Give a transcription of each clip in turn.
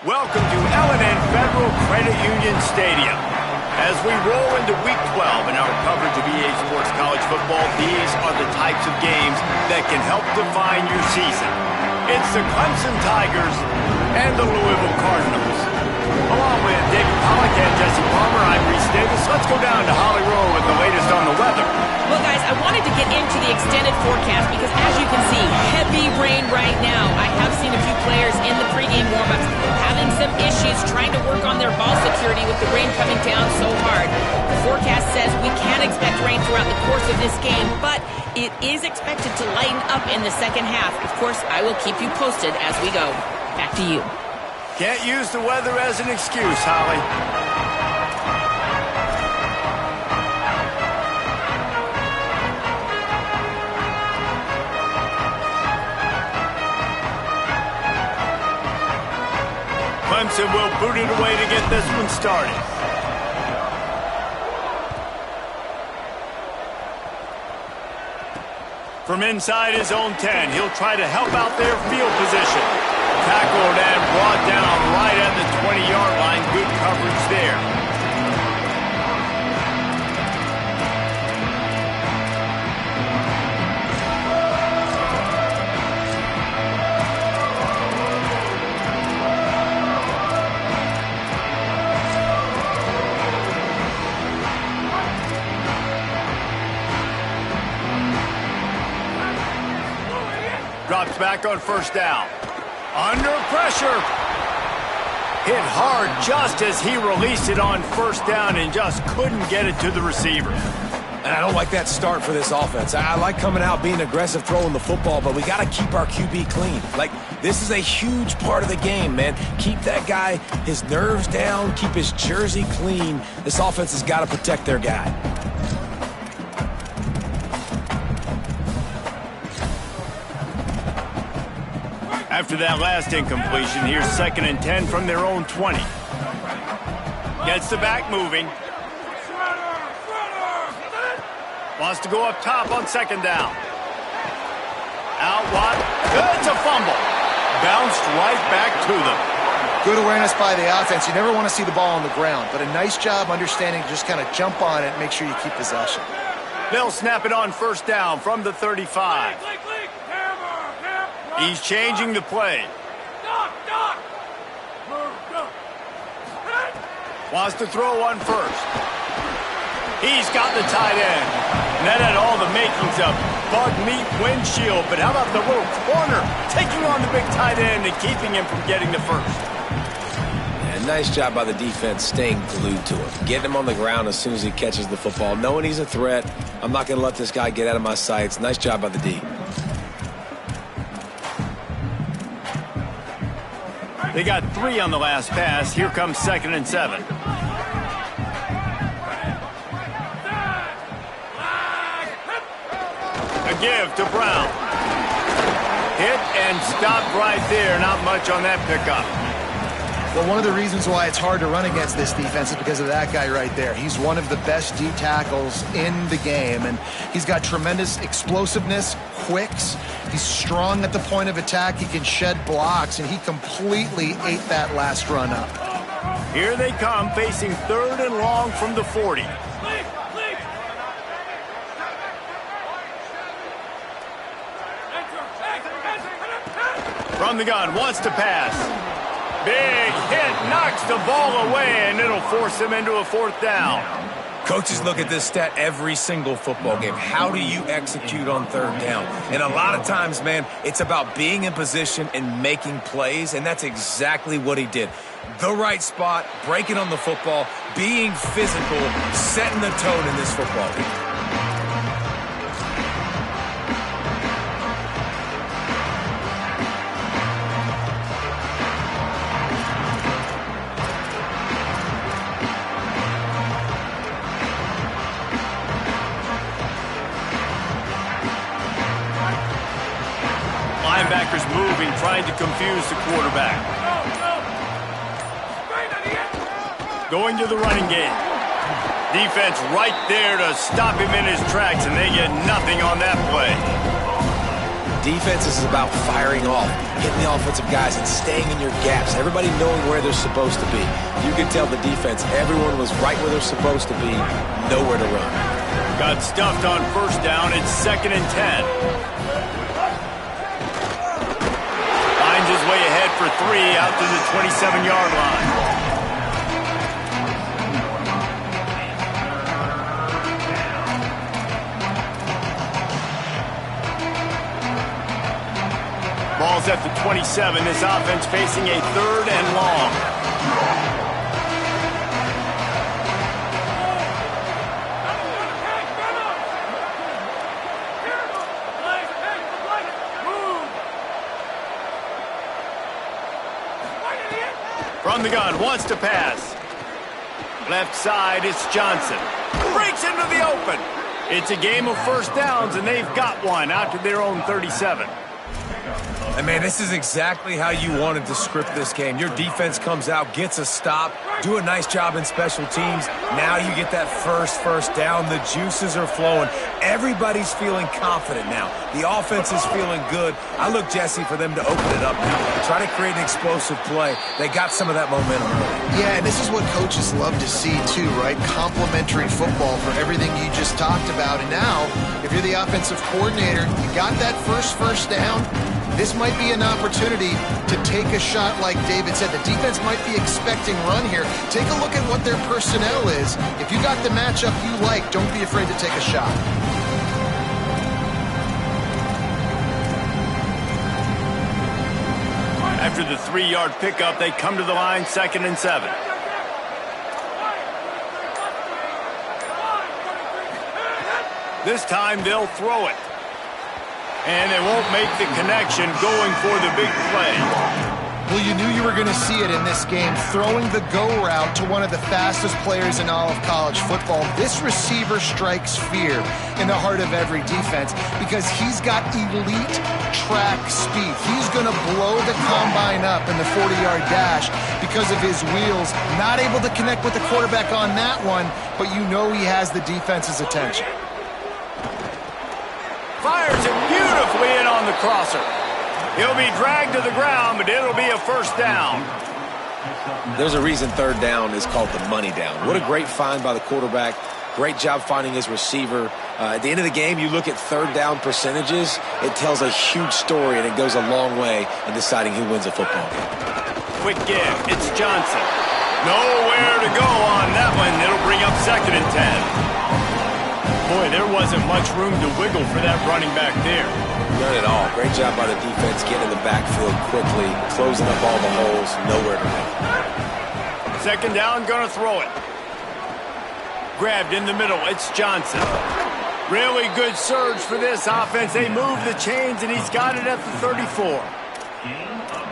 Welcome to L&N Federal Credit Union Stadium. As we roll into Week 12 in our coverage of EA Sports College Football, these are the types of games that can help define your season. It's the Clemson Tigers and the Louisville Cardinals. Along with David Pollack and Jesse Palmer, I'm Reese Davis. Let's go down to Holly Rowe with the latest on the weather. Well, guys, I wanted to get into the extended forecast because, as you can see, heavy rain right now. I have seen a few players in the pregame warm-ups having some issues trying to work on their ball security with the rain coming down so hard. The forecast says we can expect rain throughout the course of this game, but it is expected to lighten up in the second half. Of course, I will keep you posted as we go. Back to you. Can't use the weather as an excuse, Holly. Clemson will boot it away to get this one started. From inside his own 10, he'll try to help out their field position. Tackled and brought down right at the 20-yard line. Good coverage there. Drops back on first down. Under pressure. Hit hard just as he released it on first down and just couldn't get it to the receiver. And I don't like that start for this offense. I like coming out, being aggressive, throwing the football, but we got to keep our QB clean. Like, this is a huge part of the game, man. Keep that guy, his nerves down, keep his jersey clean. This offense has got to protect their guy. After that last incompletion, here's 2nd and 10 from their own 20. Gets the back moving. Wants to go up top on 2nd down. Out wide. It's a fumble. Bounced right back to them. Good awareness by the offense. You never want to see the ball on the ground, but a nice job understanding to just kind of jump on it and make sure you keep possession. They'll snap it on first down from the 35. He's changing the play. Wants to throw on first. He's got the tight end. And that had all the makings of bug meat windshield. But how about the little corner taking on the big tight end and keeping him from getting the first? Yeah, nice job by the defense staying glued to him. Getting him on the ground as soon as he catches the football. Knowing he's a threat. I'm not going to let this guy get out of my sights. Nice job by the D. They got 3 on the last pass. Here comes 2nd and 7. A give to Brown. Hit and stopped right there. Not much on that pickup. Well, one of the reasons why it's hard to run against this defense is because of that guy right there. He's one of the best D tackles in the game, and he's got tremendous explosiveness, quicks. He's strong at the point of attack. He can shed blocks, and he completely ate that last run up. Here they come, facing 3rd and long from the 40. From the gun, wants to pass. Big hit, knocks the ball away, and it'll force him into a 4th down. Coaches look at this stat every single football game. How do you execute on 3rd down? And a lot of times, man, it's about being in position and making plays, and that's exactly what he did. The right spot, breaking on the football, being physical, setting the tone in this football game. Linebackers moving, trying to confuse the quarterback. Going to the running game. Defense right there to stop him in his tracks, and they get nothing on that play. defense is about firing off, hitting the offensive guys and staying in your gaps, everybody knowing where they're supposed to be. You can tell the defense, everyone was right where they're supposed to be, nowhere to run. Got stuffed on first down. It's 2nd and 10. Finds his way ahead for 3 out to the 27-yard line. Ball's at the 27. This offense facing a 3rd and long. From the gun, wants to pass. Left side, it's Johnson. Breaks into the open. It's a game of first downs, and they've got one out to their own 37. And, man, this is exactly how you wanted to script this game. Your defense comes out, gets a stop, do a nice job in special teams. Now you get that first down. The juices are flowing. Everybody's feeling confident now. The offense is feeling good. I look, Jesse, for them to open it up now. Try to create an explosive play. They got some of that momentum early. Yeah, and this is what coaches love to see, too, right? Complementary football for everything you just talked about. And now, if you're the offensive coordinator, you got that first down. This might be an opportunity to take a shot like David said. The defense might be expecting run here. Take a look at what their personnel is. If you got the matchup you like, don't be afraid to take a shot. After the 3-yard pickup, they come to the line, 2nd and 7. This time they'll throw it. And they won't make the connection going for the big play. Well, you knew you were going to see it in this game, throwing the go route to one of the fastest players in all of college football. This receiver strikes fear in the heart of every defense because he's got elite track speed. He's going to blow the combine up in the 40-yard dash because of his wheels. Not able to connect with the quarterback on that one, but you know he has the defense's attention. Fires it beautifully in on the crosser. He'll be dragged to the ground, but it'll be a first down. There's a reason 3rd down is called the money down. What a great find by the quarterback. Great job finding his receiver. At the end of the game, you look at 3rd down percentages. It tells a huge story, and it goes a long way in deciding who wins a football game. Quick give. It's Johnson. Nowhere to go on that one. It'll bring up 2nd and 10. Boy, there wasn't much room to wiggle for that running back there. None at all. Great job by the defense getting in the backfield quickly, closing up all the holes, nowhere to run. 2nd down, gonna throw it. Grabbed in the middle, it's Johnson. Really good surge for this offense. They move the chains, and he's got it at the 34.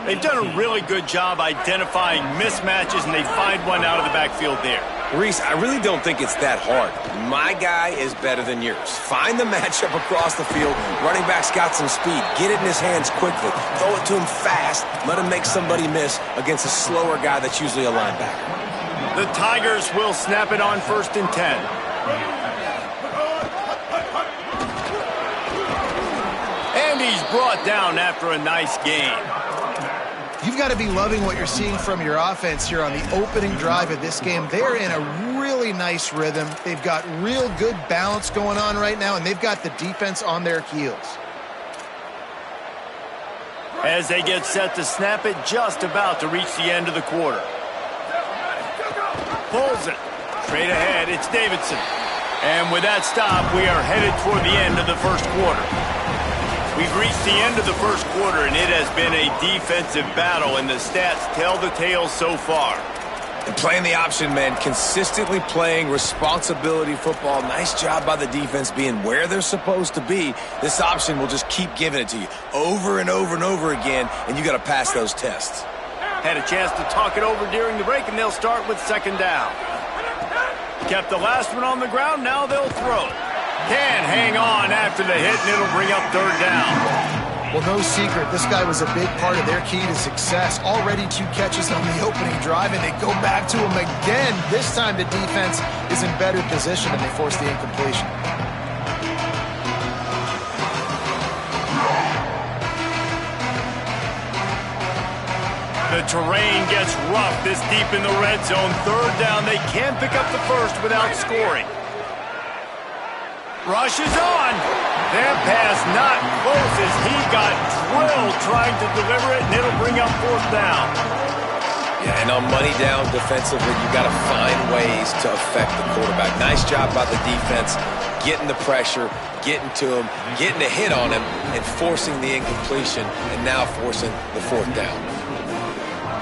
They've done a really good job identifying mismatches, and they find one out of the backfield there. Reese, I really don't think it's that hard. My guy is better than yours. Find the matchup across the field. Running back's got some speed. Get it in his hands quickly. Throw it to him fast. Let him make somebody miss against a slower guy that's usually a linebacker. The Tigers will snap it on 1st and 10. And he's brought down after a nice gain. You've got to be loving what you're seeing from your offense here on the opening drive of this game. They're in a really nice rhythm. They've got real good balance going on right now, and they've got the defense on their heels. As they get set to snap it, just about to reach the end of the quarter. Pulls it. Straight ahead, it's Davidson. And with that stop, we are headed toward the end of the first quarter. We've reached the end of the first quarter, and it has been a defensive battle, and the stats tell the tale so far. And playing the option, man, consistently playing responsibility football. Nice job by the defense being where they're supposed to be. This option will just keep giving it to you over and over and over again, and you got to pass those tests. Had a chance to talk it over during the break, and they'll start with 2nd down. Kept the last one on the ground, now they'll throw. Can hang on after the hit, and it'll bring up 3rd down. Well, no secret, this guy was a big part of their key to success. Already 2 catches on the opening drive, and they go back to him again. This time the defense is in better position, and they force the incompletion. The terrain gets rough this deep in the red zone. Third down, they can pick up the first without scoring. Rush is on. That pass not close as he got drilled trying to deliver it, and it'll bring up fourth down. Yeah, and on money down defensively, you got to find ways to affect the quarterback. Nice job by the defense, getting the pressure, getting to him, getting a hit on him, and forcing the incompletion, and now forcing the fourth down.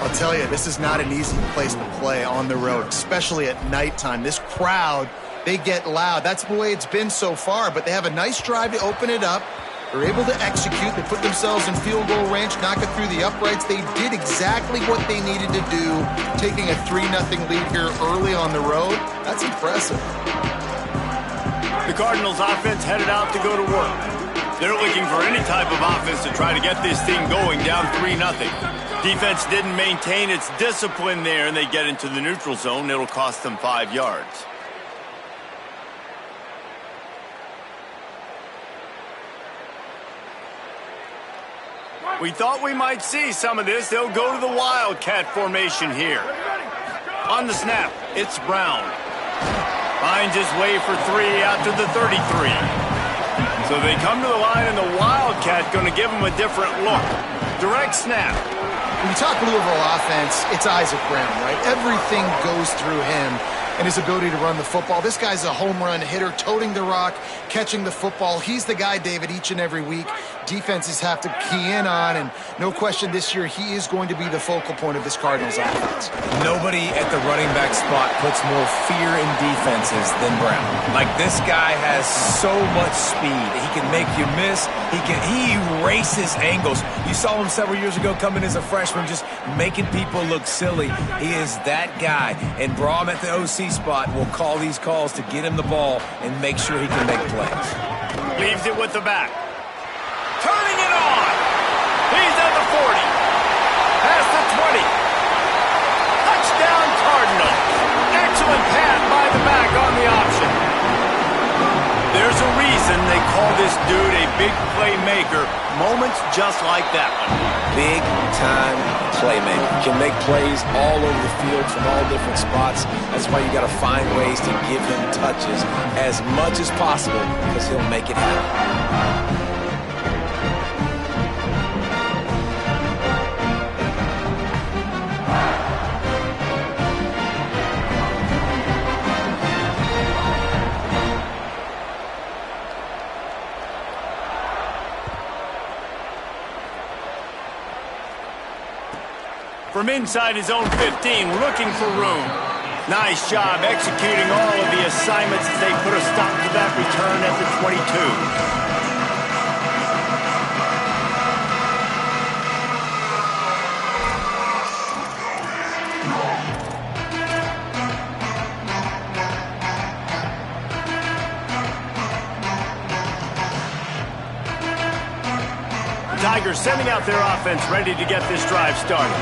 I'll tell you, this is not an easy place to play on the road, especially at nighttime. This crowd, they get loud. That's the way it's been so far, but they have a nice drive to open it up. They're able to execute. They put themselves in field goal range, knock it through the uprights. They did exactly what they needed to do, taking a 3-0 lead here early on the road. That's impressive. The Cardinals offense headed out to go to work. They're looking for any type of offense to try to get this thing going, down 3-0. Defense didn't maintain its discipline there, and they get into the neutral zone. It'll cost them 5 yards. We thought we might see some of this. They'll go to the Wildcat formation here. On the snap, it's Brown. Finds his way for 3 out to the 33. So they come to the line, and the Wildcat going to give them a different look. Direct snap. When you talk Louisville offense, it's Isaac Brown, right? Everything goes through him and his ability to run the football. This guy's a home run hitter, toting the rock, catching the football. He's the guy, David, each and every week defenses have to key in on, and no question this year he is going to be the focal point of this Cardinals offense. Nobody at the running back spot puts more fear in defenses than Brown. Like, this guy has so much speed. He can make you miss. He erases angles. You saw him several years ago coming as a freshman, just making people look silly. He is that guy, and Braum at the OC spot will call these calls to get him the ball and make sure he can make plays. Leaves it with the back. Turning it on. He's at the 40. Past the 20. Touchdown Cardinals. Excellent pass by the back on the option. There's a reason they call this dude a big playmaker. Moments just like that one. Big time playmaker. Can make plays all over the field from all different spots. That's why you got to find ways to give him touches as much as possible, because he'll make it happen. From inside his own 15, looking for room. Nice job executing all of the assignments as they put a stop to that return at the 22. Tigers sending out their offense ready to get this drive started.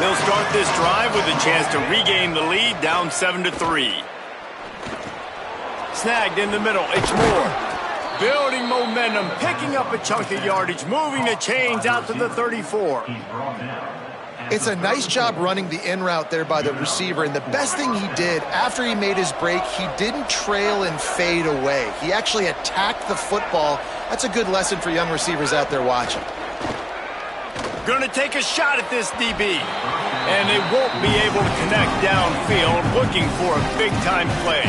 They'll start this drive with a chance to regain the lead, down 7-3. Snagged in the middle, it's Moore. Building momentum, picking up a chunk of yardage, moving the chains out to the 34. It's a nice job running the in route there by the receiver, and the best thing he did after he made his break, he didn't trail and fade away. He actually attacked the football. That's a good lesson for young receivers out there watching. Going to take a shot at this DB, and they won't be able to connect downfield, looking for a big-time play.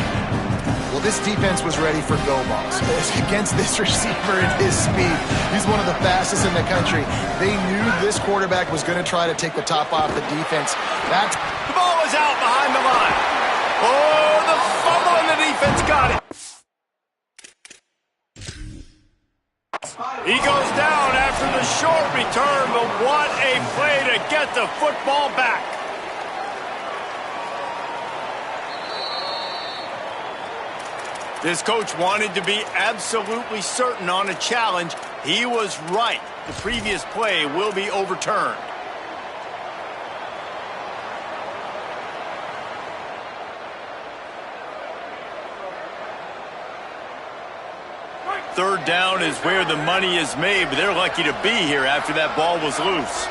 Well, this defense was ready for go balls against this receiver and his speed. He's one of the fastest in the country. They knew this quarterback was going to try to take the top off the defense. The ball is out behind the line. Oh, the fumble, and the defense got it. He goes down after the short return, but what a play to get the football back. This coach wanted to be absolutely certain on a challenge. He was right. The previous play will be overturned. Third down is where the money is made, but they're lucky to be here after that ball was loose.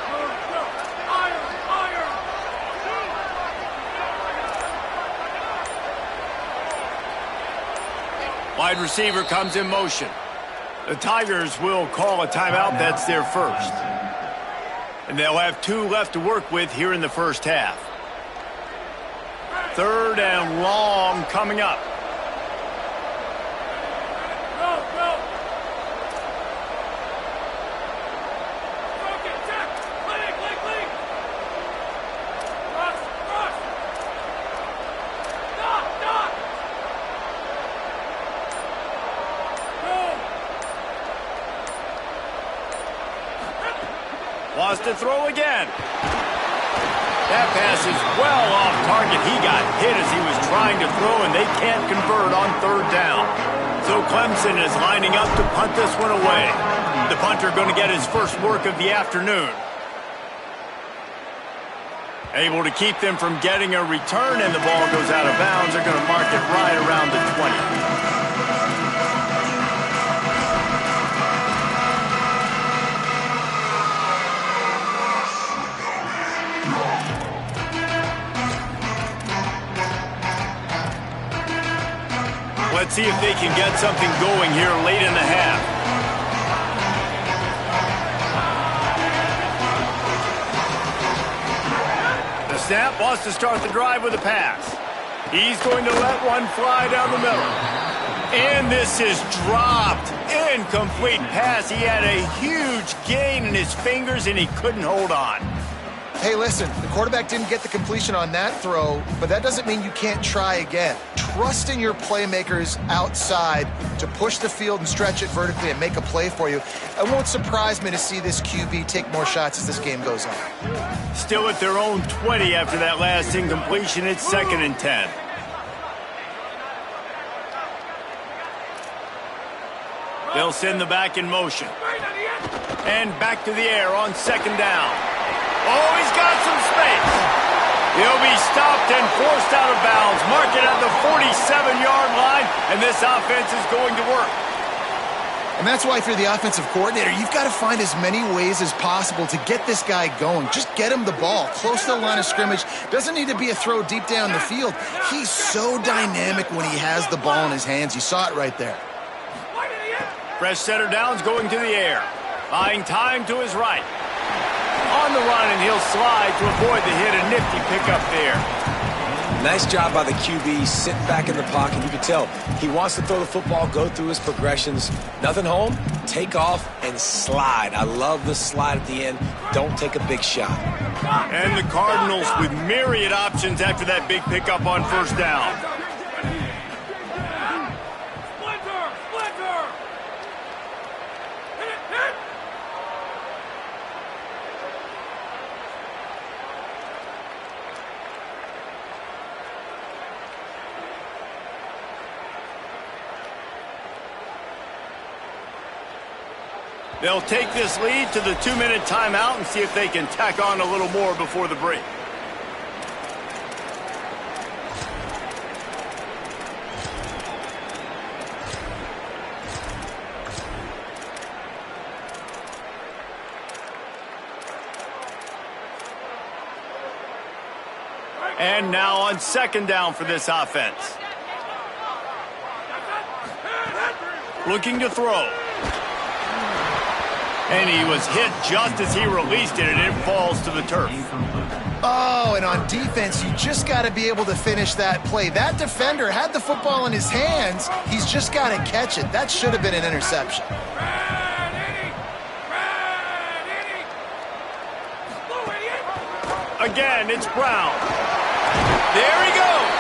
Wide receiver comes in motion. The Tigers will call a timeout. That's their first. And they'll have 2 left to work with here in the first half. 3rd and long coming up. Wants to throw again. That pass is well off target. He got hit as he was trying to throw, and they can't convert on 3rd down. So Clemson is lining up to punt this one away. The punter going to get his first work of the afternoon. Able to keep them from getting a return, and the ball goes out of bounds. They're going to mark it right around the 20. Let's see if they can get something going here late in the half. The snap wants to start the drive with a pass. He's going to let one fly down the middle. And this is dropped. Incomplete pass. He had a huge gain in his fingers, and he couldn't hold on. Hey, listen, the quarterback didn't get the completion on that throw, but that doesn't mean you can't try again. Trust in your playmakers outside to push the field and stretch it vertically and make a play for you. It won't surprise me to see this QB take more shots as this game goes on. Still at their own 20 after that last incompletion. It's 2nd and 10. They'll send the back in motion. And back to the air on 2nd down. Oh, he's got some space. He'll be stopped and forced out of bounds. Mark it at the 47-yard line, and this offense is going to work. And that's why if you're the offensive coordinator, you've got to find as many ways as possible to get this guy going. Just get him the ball close to the line of scrimmage. Doesn't need to be a throw deep down the field. He's so dynamic when he has the ball in his hands. You saw it right there. Fresh setter downs going to the air. Buying time to his right. On the run, and he'll slide to avoid the hit. A nifty pickup there. Nice job by the QB, sitting back in the pocket. You can tell he wants to throw the football, go through his progressions. Nothing home, take off, and slide. I love the slide at the end. Don't take a big shot. And the Cardinals with myriad options after that big pickup on 1st down. They'll take this lead to the 2-minute timeout and see if they can tack on a little more before the break. And now on 2nd down for this offense. Looking to throw. And he was hit just as he released it, and it falls to the turf. Oh, and on defense, you just got to be able to finish that play. That defender had the football in his hands. He's just got to catch it. That should have been an interception. Again, it's Brown. There he goes.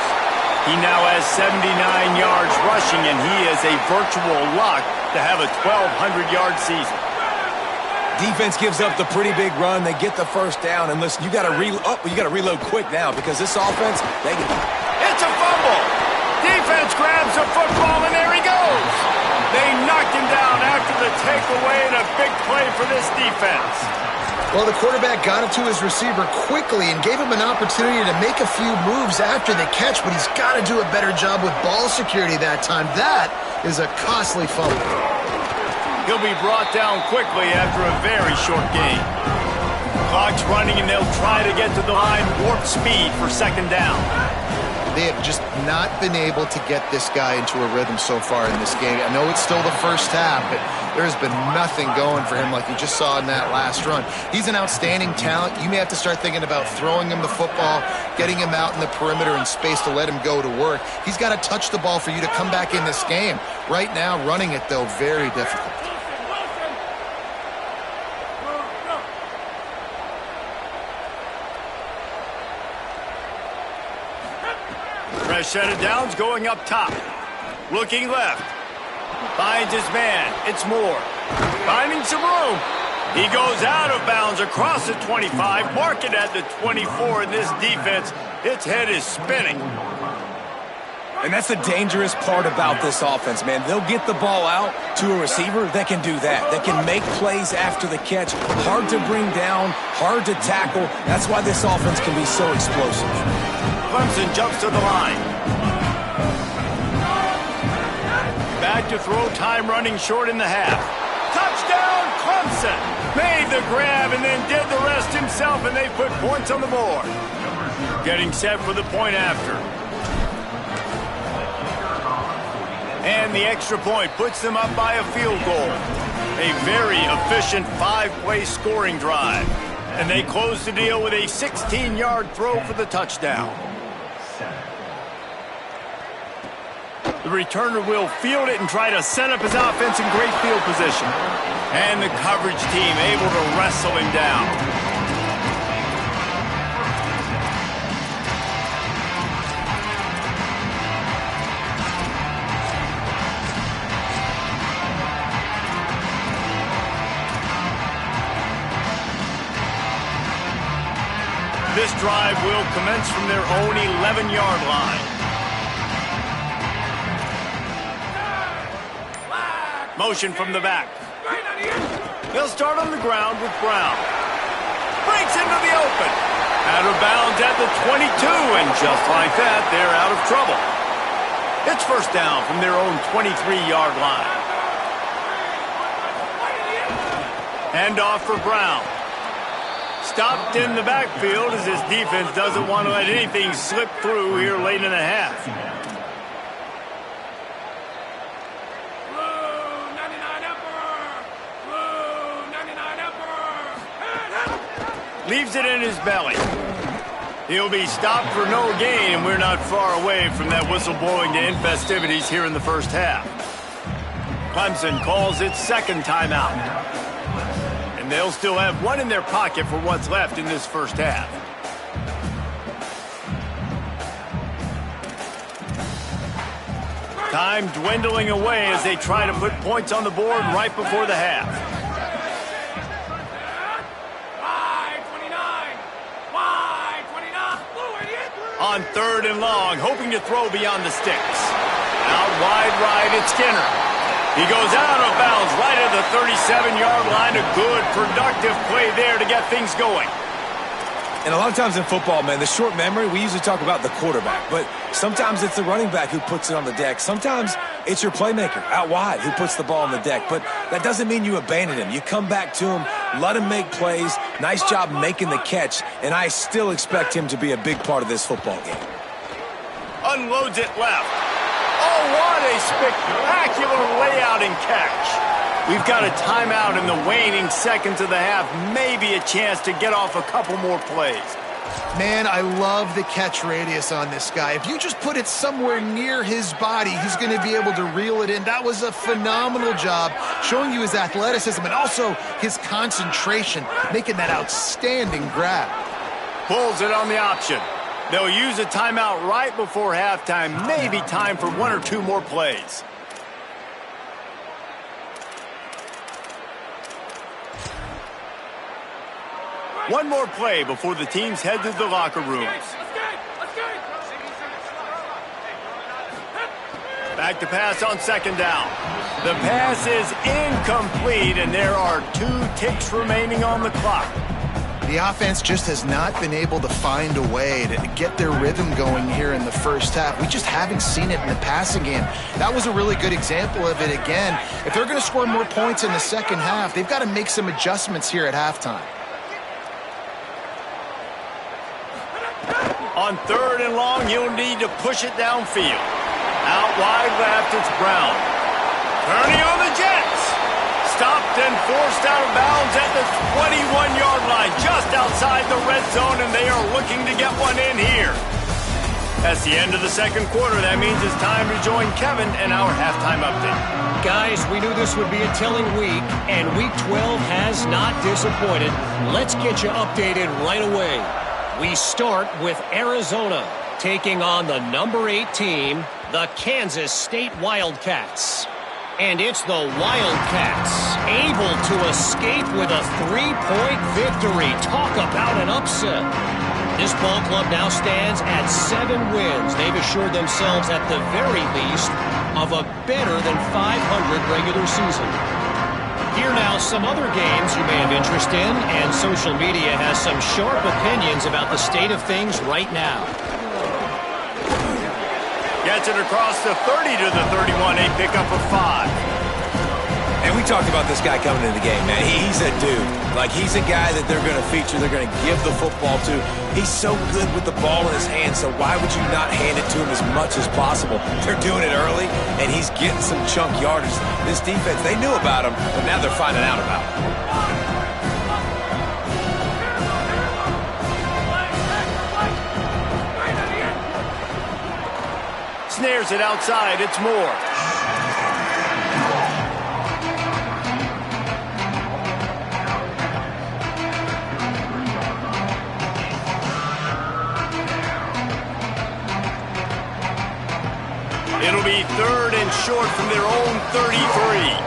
He now has 79 yards rushing, and he is a virtual lock to have a 1,200-yard season. Defense gives up the pretty big run. They get the 1st down, and listen, you got to reload quick now because this offense, It's a fumble. Defense grabs the football, and there he goes. They knocked him down after the takeaway, and a big play for this defense. Well, the quarterback got it to his receiver quickly and gave him an opportunity to make a few moves after the catch, but he's got to do a better job with ball security that time. That is a costly fumble. He'll be brought down quickly after a very short game. Clock's running, and they'll try to get to the line warp speed for 2nd down. They have just not been able to get this guy into a rhythm so far in this game. I know it's still the first half, but there's been nothing going for him like you just saw in that last run. He's an outstanding talent. You may have to start thinking about throwing him the football, getting him out in the perimeter in space to let him go to work. He's got to touch the ball for you to come back in this game. Right now, running it, though, very difficult. Fresh set of downs going up top. Looking left. Finds his man. It's Moore. Finding some room. He goes out of bounds across the 25. Mark it at the 24. And this defense, its head is spinning. And that's the dangerous part about this offense, man. They'll get the ball out to a receiver that can do that. That can make plays after the catch. Hard to bring down, hard to tackle. That's why this offense can be so explosive. Clemson jumps to the line. Back to throw, time running short in the half. Touchdown, Clemson! Made the grab and then did the rest himself, and they put points on the board. Getting set for the point after. And the extra point puts them up by a field goal. A very efficient 5-play scoring drive. And they close the deal with a 16-yard throw for the touchdown. The returner will field it and try to set up his offense in great field position. And the coverage team able to wrestle him down. This drive will commence from their own 11-yard line. Motion from the back. They'll start on the ground with Brown. Breaks into the open. Out of bounds at the 22, and just like that, they're out of trouble. It's first down from their own 23-yard line. Handoff for Brown. Stopped in the backfield as his defense doesn't want to let anything slip through here late in the half. Leaves it in his belly. He'll be stopped for no gain, and we're not far away from that whistle blowing to end festivities here in the first half. Clemson calls its second timeout. And they'll still have one in their pocket for what's left in this first half. Time dwindling away as they try to put points on the board right before the half. On third and long, hoping to throw beyond the sticks. Out wide right, it's Skinner. He goes out of bounds right at the 37-yard line. A good, productive play there to get things going. And a lot of times in football, man, the short memory, we usually talk about the quarterback. But sometimes it's the running back who puts it on the deck. Sometimes it's your playmaker out wide who puts the ball on the deck. But that doesn't mean you abandon him. You come back to him, let him make plays. Nice job making the catch. And I still expect him to be a big part of this football game. Unloads it left. Oh, what a spectacular layout and catch. We've got a timeout in the waning seconds of the half. Maybe a chance to get off a couple more plays. Man, I love the catch radius on this guy. If you just put it somewhere near his body, he's going to be able to reel it in. That was a phenomenal job, showing you his athleticism and also his concentration, making that outstanding grab. Pulls it on the option. They'll use a timeout right before halftime. Maybe time for one or two more plays. One more play before the teams head to the locker rooms. Back to pass on second down. The pass is incomplete, and there are 2 ticks remaining on the clock. The offense just has not been able to find a way to get their rhythm going here in the first half. We just haven't seen it in the passing game. That was a really good example of it again. If they're going to score more points in the second half, they've got to make some adjustments here at halftime. On 3rd and long, he'll need to push it downfield. Out wide left, it's Brown. Turning on the Jets. Stopped and forced out of bounds at the 21-yard line, just outside the red zone, and they are looking to get one in here. That's the end of the second quarter. That means it's time to join Kevin and our halftime update. Guys, we knew this would be a telling week, and Week 12 has not disappointed. Let's get you updated right away. We start with Arizona, taking on the number 8 team, the Kansas State Wildcats. And it's the Wildcats, able to escape with a 3-point victory. Talk about an upset. This ball club now stands at 7 wins. They've assured themselves at the very least of a better than 500 regular season. Here now some other games you may have interest in, and social media has some sharp opinions about the state of things right now. Gets it across the 30 to the 31, a pickup of 5. And we talked about this guy coming into the game, man. He's a dude. Like, he's a guy that they're going to feature, they're going to give the football to. He's so good with the ball in his hand, so why would you not hand it to him as much as possible? They're doing it early, and he's getting some chunk yardage. This defense, they knew about him, but now they're finding out about him. Snares it outside, it's Moore. It'll be 3rd and short from their own 33.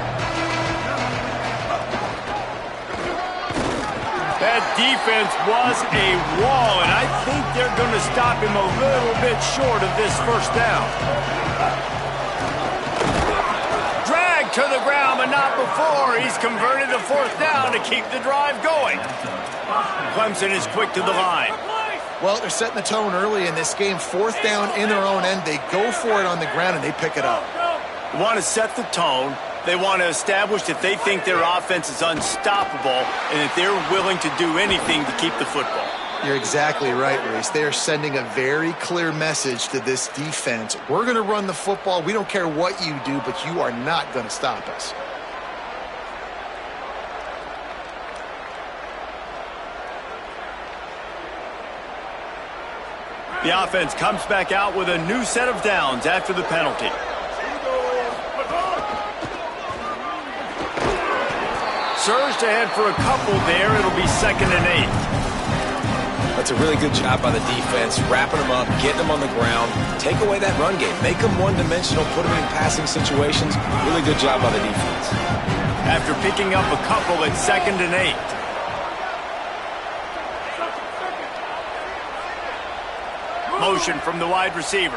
That defense was a wall, and I think they're going to stop him a little bit short of this first down. Drag to the ground, but not before. He's converted the 4th down to keep the drive going. Clemson is quick to the line. Well, they're setting the tone early in this game. 4th down in their own end. They go for it on the ground, and they pick it up. They want to set the tone. They want to establish that they think their offense is unstoppable and that they're willing to do anything to keep the football. You're exactly right, Reese. They are sending a very clear message to this defense. We're going to run the football. We don't care what you do, but you are not going to stop us. The offense comes back out with a new set of downs after the penalty. Surged ahead for a couple there. It'll be 2nd and 8. That's a really good job by the defense, wrapping them up, getting them on the ground, take away that run game, make them one-dimensional, put them in passing situations. Really good job by the defense. After picking up a couple at 2nd and 8. Motion from the wide receiver.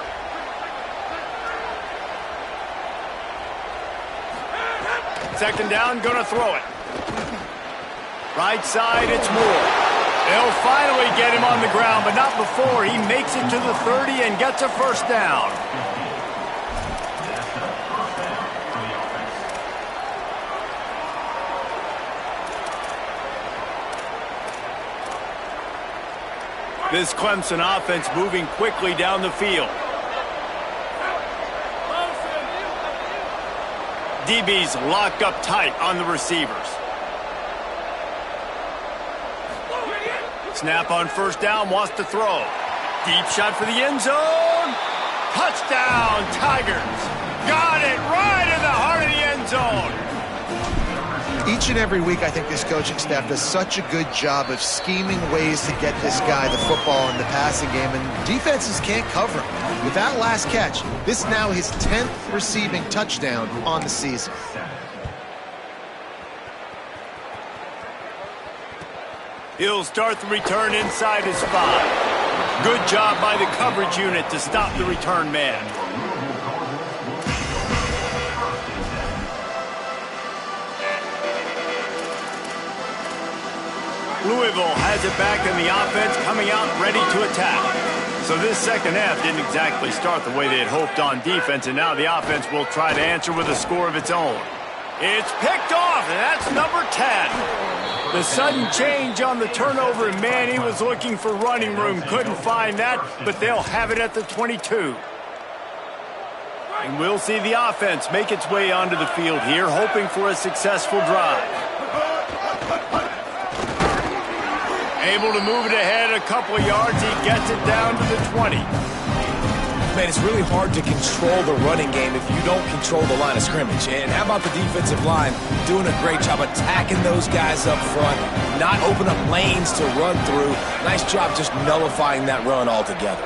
Second down, gonna throw it. Right side, it's Moore. They'll finally get him on the ground, but not before he makes it to the 30 and gets a first down. This Clemson offense moving quickly down the field. DB's locked up tight on the receivers. Snap on first down, wants to throw. Deep shot for the end zone. Touchdown, Tigers. Got it right in the heart of the end zone. Each and every week, I think this coaching staff does such a good job of scheming ways to get this guy the football in the passing game, and defenses can't cover him. With that last catch, this is now his 10th receiving touchdown on the season. He'll start the return inside his 5. Good job by the coverage unit to stop the return man. Louisville has it back in the offense, coming out ready to attack. So this second half didn't exactly start the way they had hoped on defense, and now the offense will try to answer with a score of its own. It's picked off, and that's number 10. The sudden change on the turnover, and man, he was looking for running room. Couldn't find that, but they'll have it at the 22. And we'll see the offense make its way onto the field here, hoping for a successful drive. Able to move it ahead a couple of yards. He gets it down to the 20. Man, it's really hard to control the running game if you don't control the line of scrimmage. And how about the defensive line doing a great job attacking those guys up front, not open up lanes to run through. Nice job just nullifying that run altogether.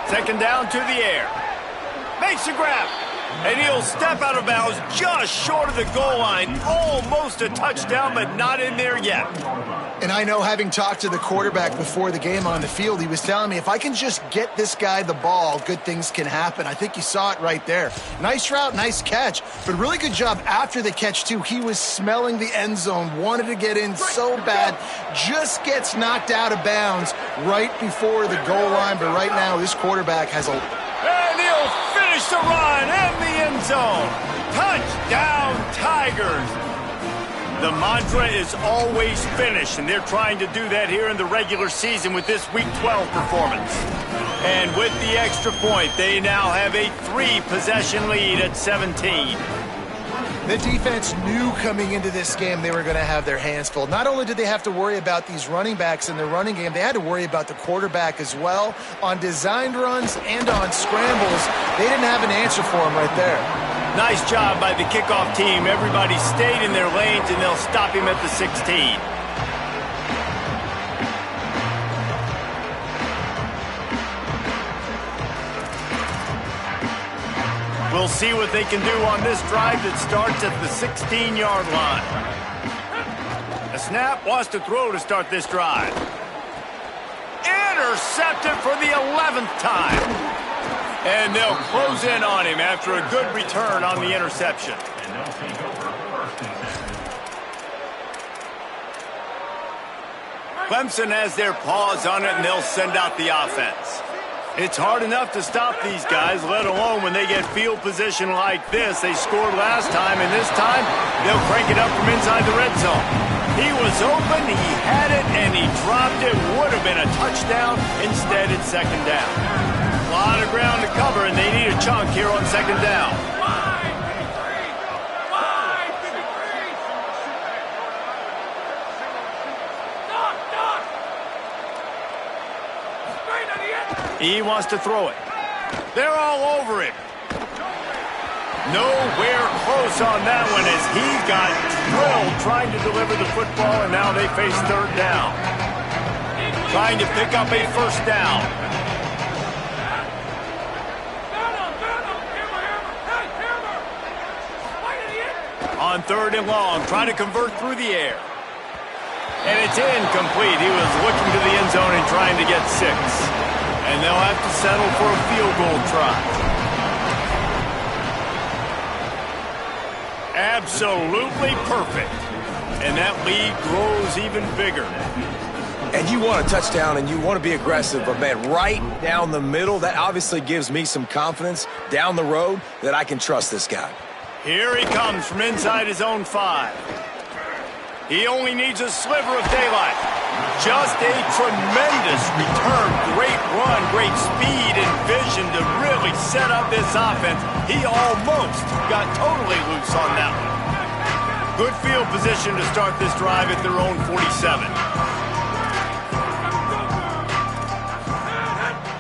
Second down to the air. Makes a grab. And he'll step out of bounds just short of the goal line. Almost a touchdown, but not in there yet. And I know, having talked to the quarterback before the game on the field, he was telling me, if I can just get this guy the ball, good things can happen. I think you saw it right there. Nice route, nice catch, but really good job after the catch, too. He was smelling the end zone, wanted to get in so bad, just gets knocked out of bounds right before the goal line. But right now, this quarterback has a... And he'll finish the run in the end zone. Touchdown, Tigers. The mantra is always finish, and they're trying to do that here in the regular season with this Week 12 performance. And with the extra point, they now have a 3-possession lead at 17. The defense knew coming into this game they were going to have their hands full. Not only did they have to worry about these running backs in the running game, they had to worry about the quarterback as well. On designed runs and on scrambles, they didn't have an answer for him right there. Nice job by the kickoff team. Everybody stayed in their lanes, and they'll stop him at the 16. We'll see what they can do on this drive that starts at the 16-yard line. A snap, wants to throw to start this drive. Intercepted for the 11th time. And they'll close in on him after a good return on the interception. Clemson has their paws on it, and they'll send out the offense. It's hard enough to stop these guys, let alone when they get field position like this. They scored last time, and this time they'll crank it up from inside the red zone. He was open, he had it, and he dropped it. Would have been a touchdown. Instead, it's second down. A lot of ground to cover, and they need a chunk here on second down. He wants to throw it. They're all over him. Nowhere close on that one as he got drilled trying to deliver the football, and now they face third down. Trying to pick up a first down. On third and long, trying to convert through the air. And it's incomplete. He was looking to the end zone and trying to get 6. And they'll have to settle for a field goal try. Absolutely perfect. And that lead grows even bigger. And you want a touchdown and you want to be aggressive, but man, right down the middle, that obviously gives me some confidence down the road that I can trust this guy. Here he comes from inside his own 5. He only needs a sliver of daylight. Just a tremendous return. Great run, great speed and vision to really set up this offense. He almost got totally loose on that one. Good field position to start this drive at their own 47.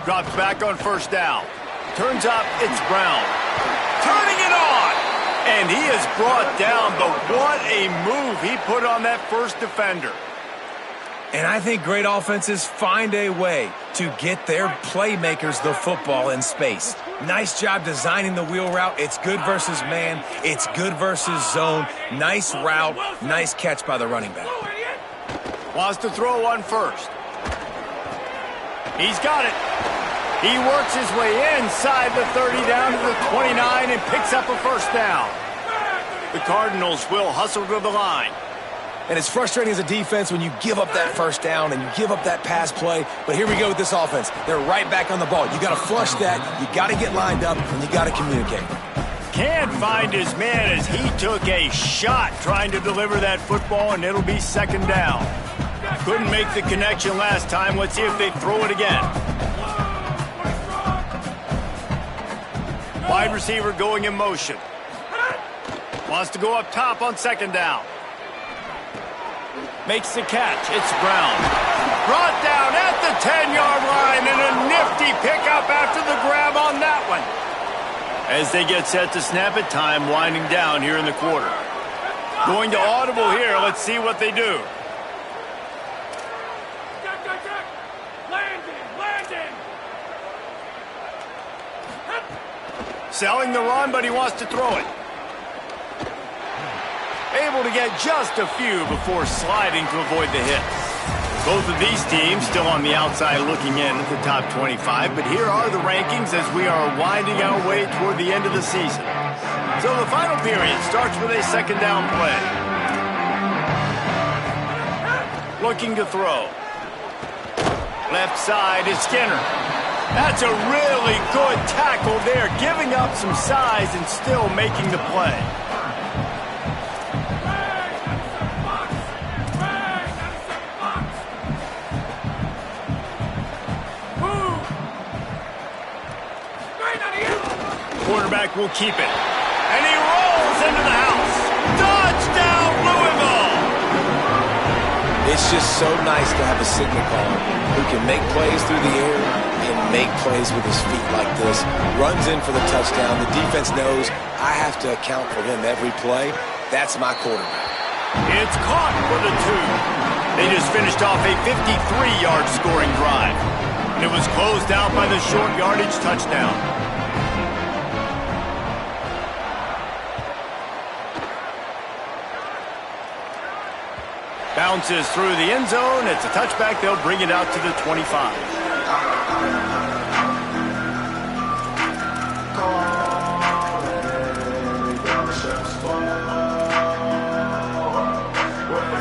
Drops back on first down. Turns up, it's Brown. Turning it on! And he is brought down, but what a move he put on that first defender. And I think great offenses find a way to get their playmakers the football in space. Nice job designing the wheel route. It's good versus man. It's good versus zone. Nice route. Nice catch by the running back. Wants to throw on first. He's got it. He works his way inside the 30 down to the 29 and picks up a first down. The Cardinals will hustle to the line. And it's frustrating as a defense when you give up that first down and you give up that pass play. But here we go with this offense. They're right back on the ball. You got to flush that. You got to get lined up, and you got to communicate. Can't find his man as he took a shot trying to deliver that football, and it'll be second down. Couldn't make the connection last time. Let's see if they throw it again. Wide receiver going in motion. Wants to go up top on second down. Makes the catch. It's Brown. Brought down at the 10-yard line, and a nifty pickup after the grab on that one. As they get set to snap it, time winding down here in the quarter. Going to audible here. Let's see what they do. Selling the run, but he wants to throw it. Able to get just a few before sliding to avoid the hit. Both of these teams still on the outside looking in at the top 25, but here are the rankings as we are winding our way toward the end of the season. So the final period starts with a second down play. Looking to throw. Left side is Skinner. That's a really good tackle there, giving up some size and still making the play. Quarterback will keep it. And he rolls into the house. Touchdown, Louisville! It's just so nice to have a signal caller who can make plays through the air and make plays with his feet like this. Runs in for the touchdown. The defense knows I have to account for him every play. That's my quarterback. It's caught for the 2. They just finished off a 53-yard scoring drive. And it was closed out by the short yardage touchdown. Bounces through the end zone. It's a touchback. They'll bring it out to the 25.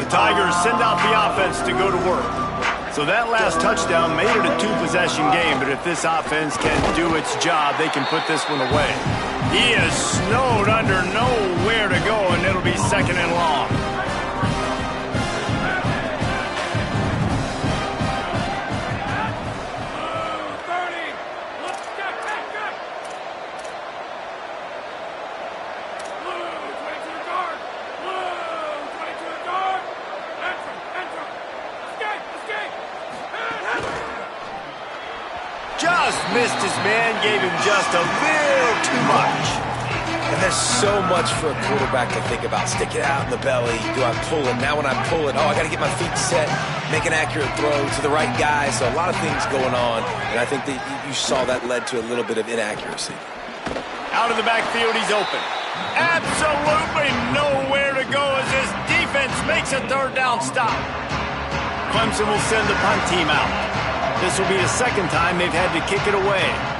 The Tigers send out the offense to go to work. So that last touchdown made it a 2-possession game, but if this offense can do its job, they can put this one away. He is snowed under, nowhere to go, and it'll be second and long. Missed his man, gave him just a little too much. And there's so much for a quarterback to think about. Stick it out in the belly. Do I pull it? Now when I pull it, I got to get my feet set, make an accurate throw to the right guy. So a lot of things going on, and I think that you saw that led to a little bit of inaccuracy. Out of the backfield, he's open. Absolutely nowhere to go as this defense makes a third down stop. Clemson will send the punt team out. This will be the second time they've had to kick it away.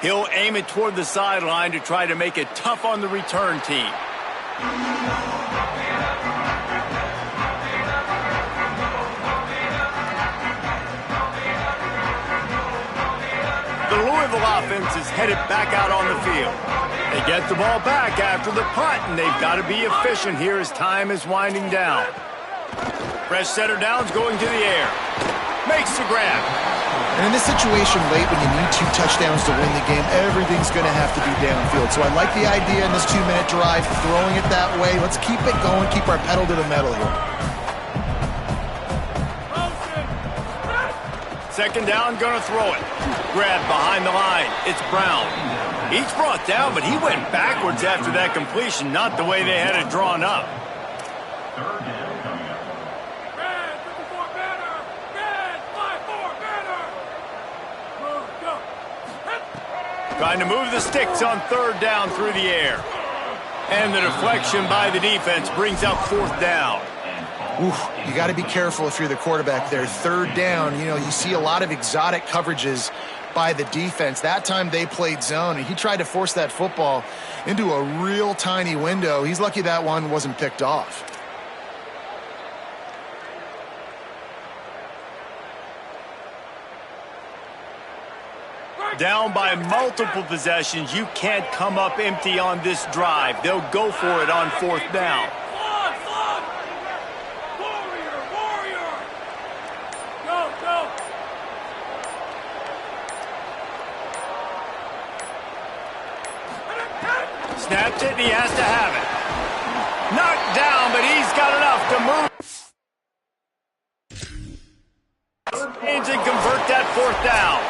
He'll aim it toward the sideline to try to make it tough on the return team. The Louisville offense is headed back out on the field. They get the ball back after the punt, and they've got to be efficient here as time is winding down. Fresh setter downs going to the air. Makes the grab. And in this situation late when you need 2 touchdowns to win the game, everything's going to have to be downfield. So I like the idea in this 2-minute drive, throwing it that way. Let's keep it going, keep our pedal to the metal here. Second down, gonna throw it. Grab behind the line. It's Brown. He's brought down, but he went backwards after that completion, not the way they had it drawn up. Trying to move the sticks on third down through the air. And the deflection by the defense brings up fourth down. Oof, you got to be careful if you're the quarterback there. Third down, you know, you see a lot of exotic coverages by the defense. That time they played zone, and he tried to force that football into a real tiny window. He's lucky that one wasn't picked off. Down by multiple possessions, you can't come up empty on this drive. They'll go for it on fourth down. Snaps it, and he has to have it. Knocked down, but he's got enough to move. And convert that fourth down.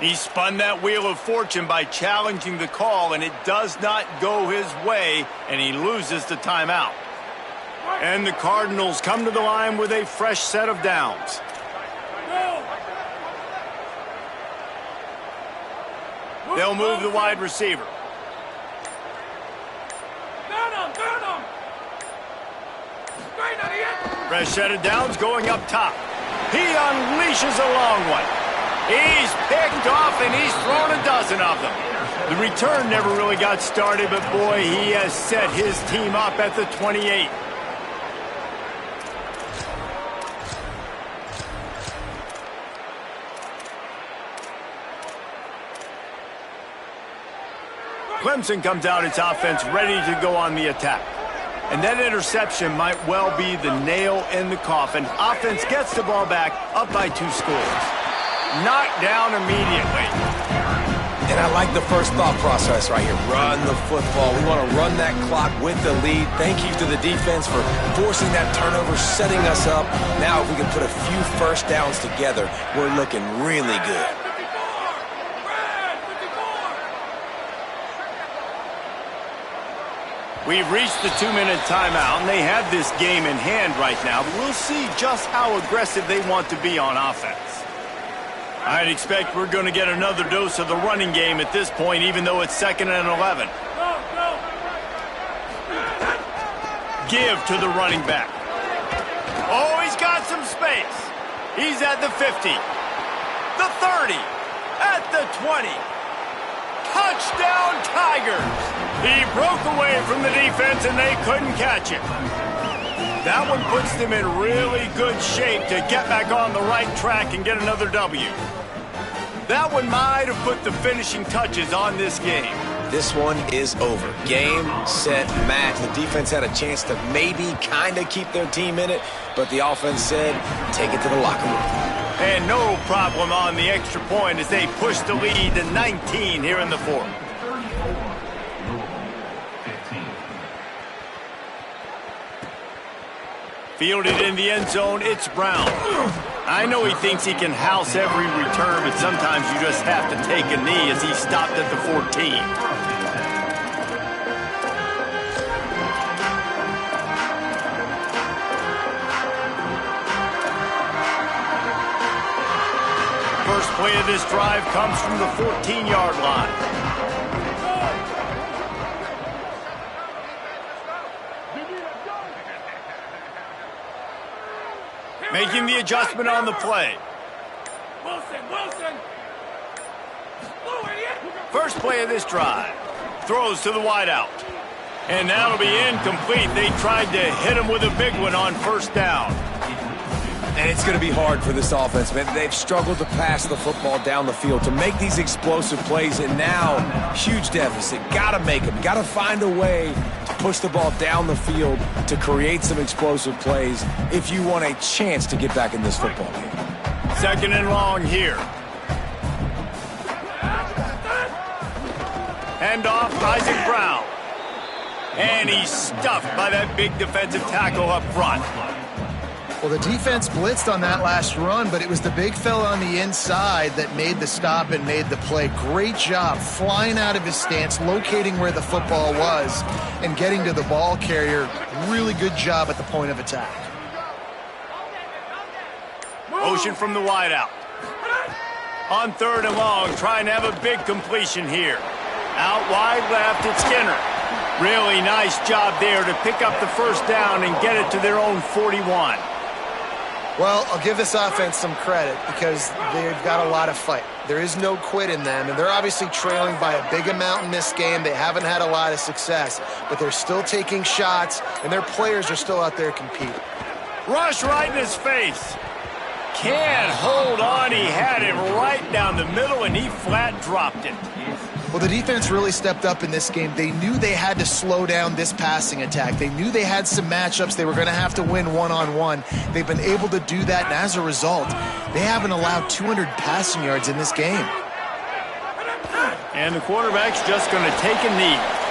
He spun that wheel of fortune by challenging the call, and it does not go his way, and he loses the timeout. And the Cardinals come to the line with a fresh set of downs. They'll move the wide receiver. Fresh set of downs going up top. He unleashes a long one. He's picked off, and he's thrown a dozen of them. The return never really got started, but boy, he has set his team up at the 28. Clemson comes out its offense ready to go on the attack. And that interception might well be the nail in the coffin. Offense gets the ball back, up by 2 scores. Knocked down immediately. And I like the first thought process right here. Run the football. We want to run that clock with the lead. Thank you to the defense for forcing that turnover, setting us up. Now if we can put a few first downs together, we're looking really good. We've reached the 2-minute timeout, and they have this game in hand right now. But we'll see just how aggressive they want to be on offense. I'd expect we're going to get another dose of the running game at this point, even though it's 2nd and 11. Give to the running back. Oh, he's got some space. He's at the 50, the 30, at the 20. Touchdown, Tigers! He broke away from the defense, and they couldn't catch it. That one puts them in really good shape to get back on the right track and get another W. That one might have put the finishing touches on this game. This one is over. Game, set, match. The defense had a chance to maybe kind of keep their team in it, but the offense said, take it to the locker room. And no problem on the extra point as they push the lead to 19 here in the 4th. Fielded in the end zone, it's Brown. I know he thinks he can house every return, but sometimes you just have to take a knee as he stopped at the 14. First play of this drive comes from the 14-yard line. Making the adjustment on the play. Wilson. First play of this drive. Throws to the wideout. And that'll be incomplete. They tried to hit him with a big one on first down. And it's going to be hard for this offense, man. They've struggled to pass the football down the field, to make these explosive plays, and now, huge deficit. Got to make them. Got to find a way to push the ball down the field to create some explosive plays if you want a chance to get back in this football game. 2nd and long here. Hand off, Isaac Brown. And he's stuffed by that big defensive tackle up front. Well, the defense blitzed on that last run, but it was the big fella on the inside that made the stop and made the play. Great job flying out of his stance, locating where the football was, and getting to the ball carrier. Really good job at the point of attack. Motion from the wideout. On 3rd and long, trying to have a big completion here. Out wide left, it's Skinner. Really nice job there to pick up the first down and get it to their own 41. Well, I'll give this offense some credit because they've got a lot of fight. There is no quit in them, and they're obviously trailing by a big amount in this game. They haven't had a lot of success, but they're still taking shots, and their players are still out there competing. Rush right in his face. Can't hold on. He had him right down the middle, and he flat dropped it. Well, the defense really stepped up in this game. They knew they had to slow down this passing attack. They knew they had some matchups they were going to have to win one-on-one. They've been able to do that, and as a result, they haven't allowed 200 passing yards in this game. And the quarterback's just going to take a knee.